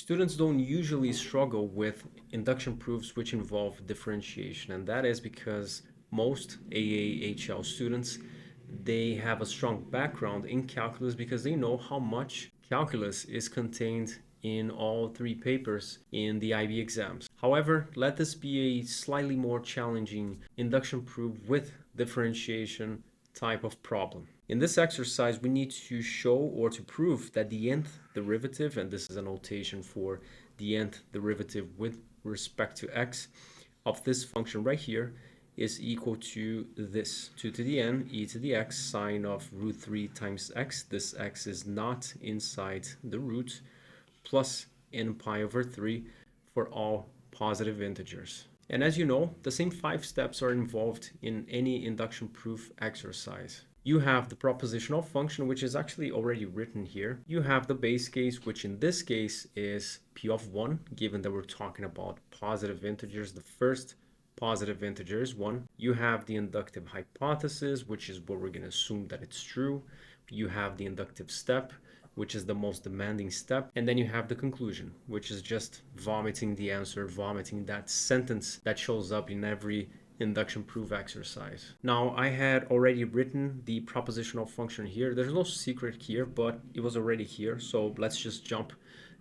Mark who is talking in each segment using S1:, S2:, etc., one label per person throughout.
S1: Students don't usually struggle with induction proofs which involve differentiation, and that is because most AAHL students, they have a strong background in calculus because they know how much calculus is contained in all three papers in the IB exams. However, let this be a slightly more challenging induction proof with differentiation type of problem. In this exercise, we need to show or to prove that the nth derivative, and this is a notation for the nth derivative with respect to x, of this function right here is equal to this, 2 to the n e to the x sine of root 3 times x. This x is not inside the root, plus n pi over 3 for all positive integers. And as you know, the same 5 steps are involved in any induction proof exercise. You have the propositional function, which is actually already written here. You have the base case, which in this case is p of 1, given that we're talking about positive integers. The first positive integer is 1. You have the inductive hypothesis, which is what we're going to assume that it's true. You have the inductive step, which is the most demanding step. And then you have the conclusion, which is just vomiting the answer, vomiting that sentence that shows up in every induction proof exercise. Now, I had already written the propositional function here. There's no secret here, but it was already here. So let's just jump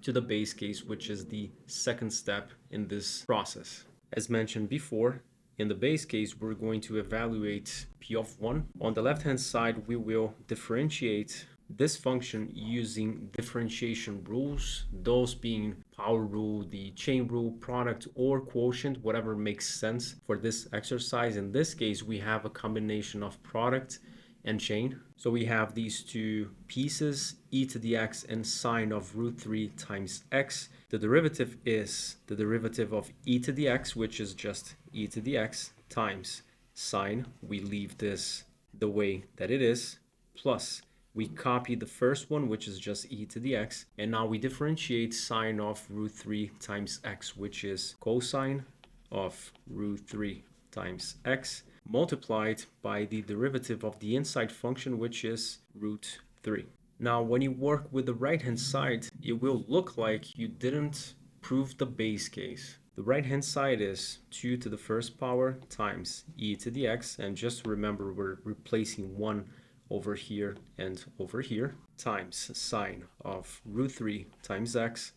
S1: to the base case, which is the second step in this process. As mentioned before, in the base case, we're going to evaluate p of 1. On the left-hand side, we will differentiate this function using differentiation rules, those being power rule, the chain rule, product, or quotient, whatever makes sense for this exercise. In this case, we have a combination of product and chain. So we have these two pieces, e to the x and sine of root 3 times x. The derivative is the derivative of e to the x, which is just e to the x, times sine. We leave this the way that it is, plus we copy the first one, which is just e to the x, and now we differentiate sine of root 3 times x, which is cosine of root 3 times x, multiplied by the derivative of the inside function, which is root 3. Now, when you work with the right-hand side, it will look like you didn't prove the base case. The right-hand side is 2 to the first power times e to the x, and just remember we're replacing 1 over here and over here, times sine of root 3 times x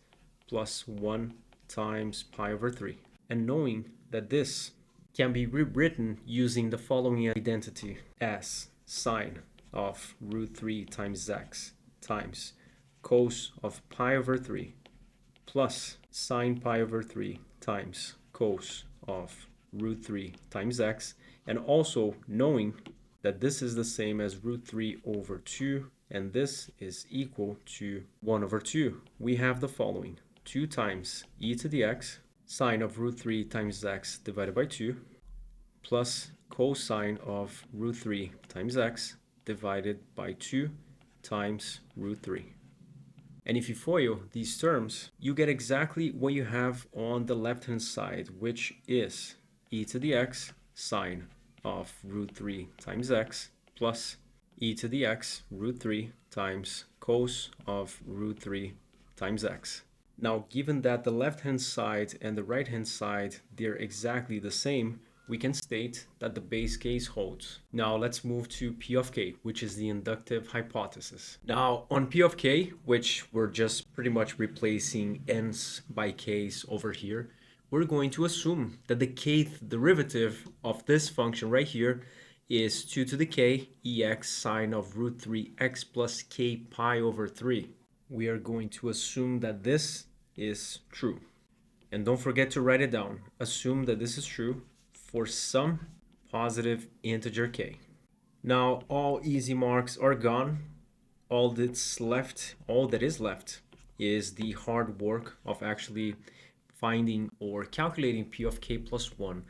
S1: plus 1 times pi over 3. And knowing that this can be rewritten using the following identity as sine of root 3 times x times cos of pi over 3 plus sine pi over 3 times cos of root 3 times x, and also knowing that this is the same as root 3 over 2, and this is equal to 1 over 2. We have the following: 2 times e to the x, sine of root 3 times x divided by 2, plus cosine of root 3 times x divided by 2 times root 3. And if you FOIL these terms, you get exactly what you have on the left-hand side, which is e to the x sine of root 3 times x plus e to the x root 3 times cos of root 3 times x. Now, given that the left-hand side and the right-hand side, they're exactly the same, we can state that the base case holds. Now let's move to P of k, which is the inductive hypothesis. Now on P of k, which we're just pretty much replacing n's by k's over here, we're going to assume that the kth derivative of this function right here is 2 to the k ex sine of root 3x plus k pi over 3. We are going to assume that this is true. And don't forget to write it down. Assume that this is true for some positive integer k. Now all easy marks are gone. All that is left is the hard work of actually finding or calculating P of k plus 1.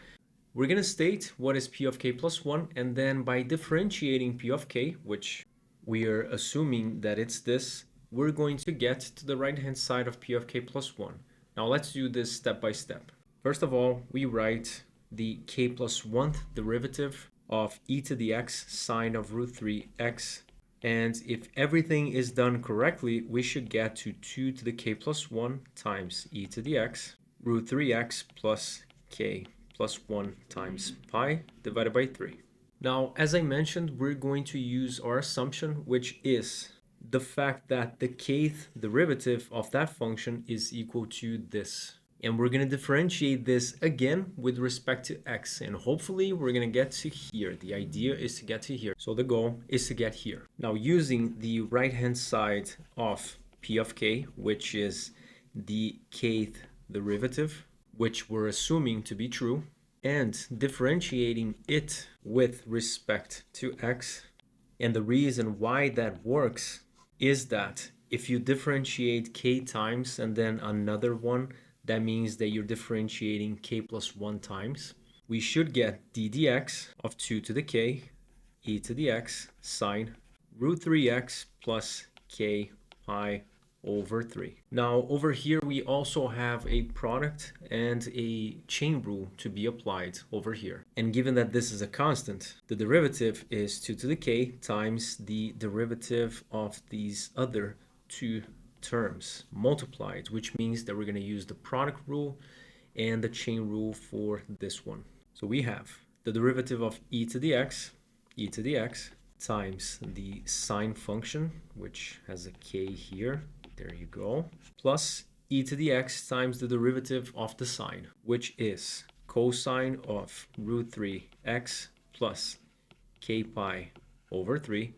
S1: We're going to state what is P of k plus 1, and then by differentiating P of k, which we are assuming that it's this, we're going to get to the right-hand side of P of k plus 1. Now let's do this step by step. First of all, we write the k plus 1th derivative of e to the x sine of root 3x And if everything is done correctly, we should get to 2 to the k plus 1 times e to the x root 3x plus k plus 1 times pi divided by 3. Now, as I mentioned, we're going to use our assumption, which is the fact that the kth derivative of that function is equal to this. And we're going to differentiate this again with respect to x. And hopefully we're going to get to here. The idea is to get to here. So the goal is to get here. Now, using the right-hand side of p of k, which is the kth derivative, which we're assuming to be true, and differentiating it with respect to x. And the reason why that works is that if you differentiate k times and then another one, that means that you're differentiating k plus 1 times. We should get d dx of 2 to the k e to the x sine root 3x plus k pi over 3. Now over here we also have a product and a chain rule to be applied over here. And given that this is a constant, the derivative is 2 to the k times the derivative of these other two terms multiplied, which means that we're going to use the product rule and the chain rule for this one. So we have the derivative of e to the x times the sine function, which has a k here, there you go, plus e to the x times the derivative of the sine, which is cosine of root 3x plus k pi over 3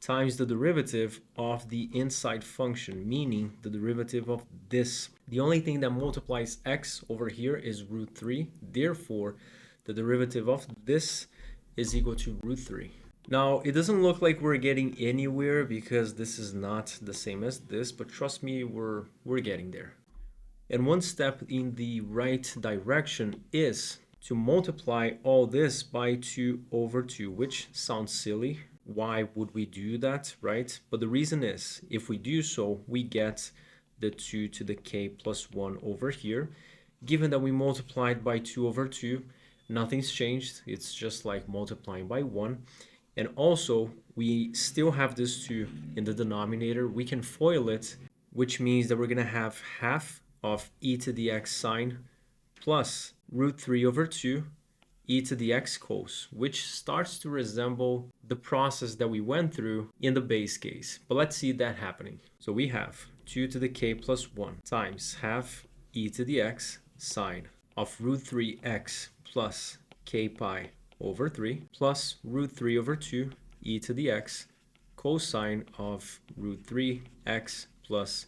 S1: times the derivative of the inside function, meaning the derivative of this. The only thing that multiplies x over here is root 3. Therefore, the derivative of this is equal to root 3. Now, it doesn't look like we're getting anywhere because this is not the same as this, but trust me, we're getting there. And one step in the right direction is to multiply all this by 2 over 2, which sounds silly. Why would we do that, right? But the reason is, if we do so, we get the 2 to the k plus 1 over here. Given that we multiplied by 2 over 2, nothing's changed. It's just like multiplying by 1. And also, we still have this 2 in the denominator. We can FOIL it, which means that we're going to have half of e to the x sine plus root 3 over 2 e to the x cos, which starts to resemble the process that we went through in the base case. But let's see that happening. So we have 2 to the k plus 1 times half e to the x sine of root 3x plus k pi over 3 plus root 3 over 2 e to the x cosine of root 3x plus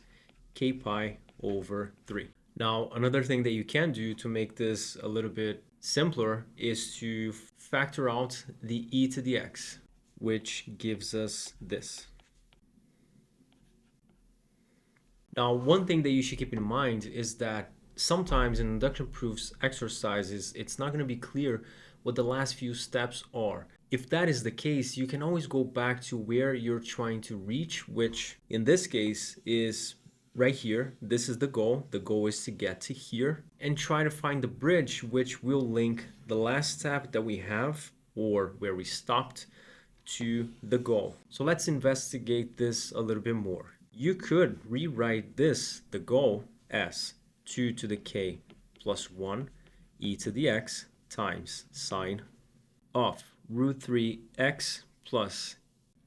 S1: k pi over 3. Now, another thing that you can do to make this a little bit simpler is to factor out the e to the x, which gives us this. Now, one thing that you should keep in mind is that sometimes in induction proofs exercises, it's not going to be clear what the last few steps are. If that is the case, you can always go back to where you're trying to reach, which in this case is right here. This is the goal. The goal is to get to here and try to find the bridge which will link the last step that we have, or where we stopped, to the goal. So let's investigate this a little bit more. You could rewrite this, the goal, as 2 to the k plus 1 e to the x times sine of root 3x plus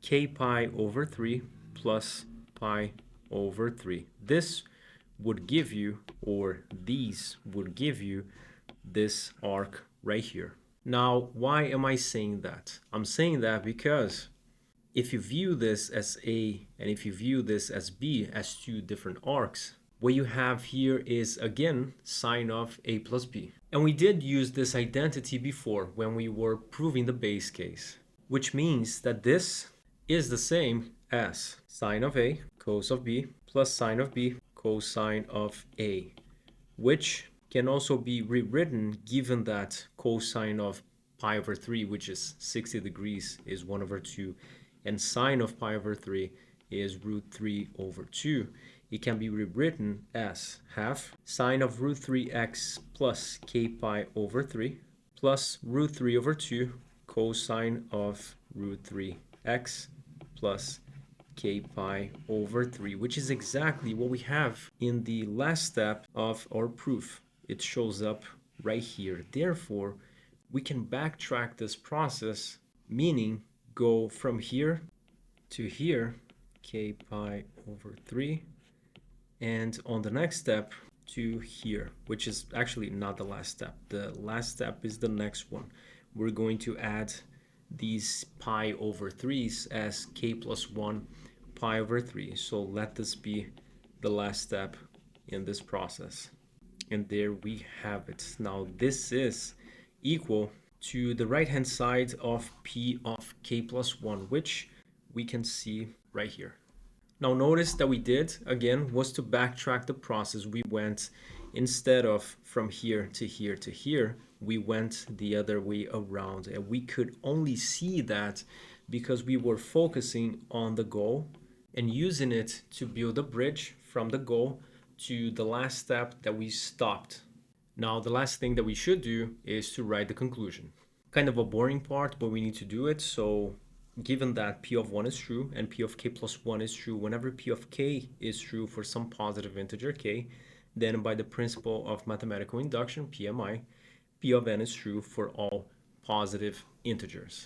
S1: k pi over 3 plus pi over 3. This would give you, or these would give you, this arc right here. Now, why am I saying that? I'm saying that because if you view this as A and if you view this as B as two different arcs, what you have here is again sine of A plus B. And we did use this identity before when we were proving the base case, which means that this is the same as sine of A cos of B plus sine of B cosine of A, which can also be rewritten given that cosine of pi over 3, which is 60 degrees, is 1 over 2, and sine of pi over 3 is root 3 over 2. It can be rewritten as half sine of root 3x plus k pi over 3 plus root 3 over 2 cosine of root 3x plus k pi over 3, which is exactly what we have in the last step of our proof. It shows up right here. Therefore, we can backtrack this process, meaning go from here to here, k pi over 3, and on the next step to here, which is actually not the last step. The last step is the next one. We're going to add these pi over 3's as k plus 1 pi over 3. So let this be the last step in this process. And there we have it. Now this is equal to the right hand side of p of k plus 1, which we can see right here. Now notice that we did, again, was to backtrack the process. We went, instead of from here to here to here, we went the other way around. And we could only see that because we were focusing on the goal and using it to build a bridge from the goal to the last step that we stopped. Now the last thing that we should do is to write the conclusion. Kind of a boring part, but we need to do it. So given that p of 1 is true and p of k plus 1 is true, whenever p of k is true for some positive integer k, then by the principle of mathematical induction, PMI, p of n is true for all positive integers.